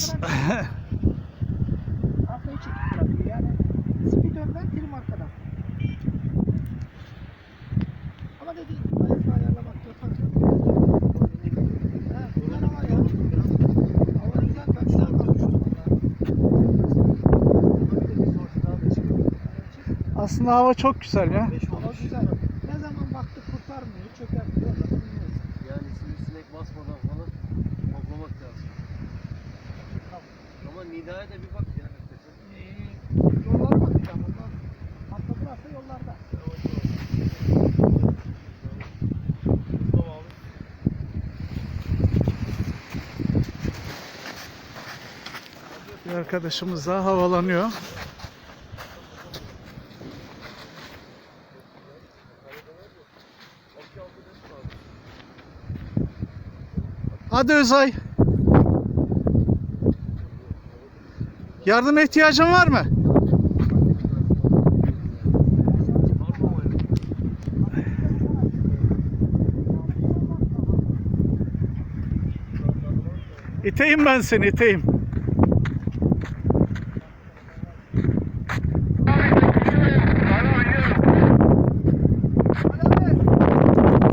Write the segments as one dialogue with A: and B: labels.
A: Yalnız
B: Arkayı çekip bırakıyor yani. Speed önden, trim arkadan. Ama dediğim gibi ayakla ayarlamak yaparken. Ha, güzel hava ya. Hava güzel, ben güzel kalmıştım valla.
A: aslında hava çok güzel ya.
B: Hava güzel. Ne zaman baktık kurtarmıyor, çökertiyor da bilmiyoruz.
C: Yani sinek basmadan falan toplamak lazım. Ama Nida'ya da bir bak ya.
B: Yollara bakacağım ondan. Atlatırsa yollarda.
A: Bir arkadaşımız daha havalanıyor. Hadi Özay. Yardıma ihtiyacın var mı? İteyim ben seni, iteyim.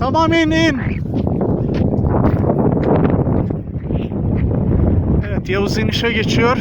A: Tamam, in. Evet, Yavuz inişe geçiyor.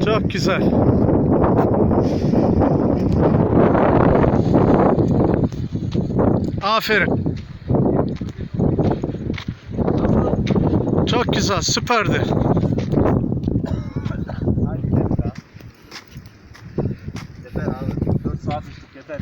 A: Çok güzel. Aferin. Çok güzel, süperdi.
C: Hadi yeter abi. 4 saat içtik yeter.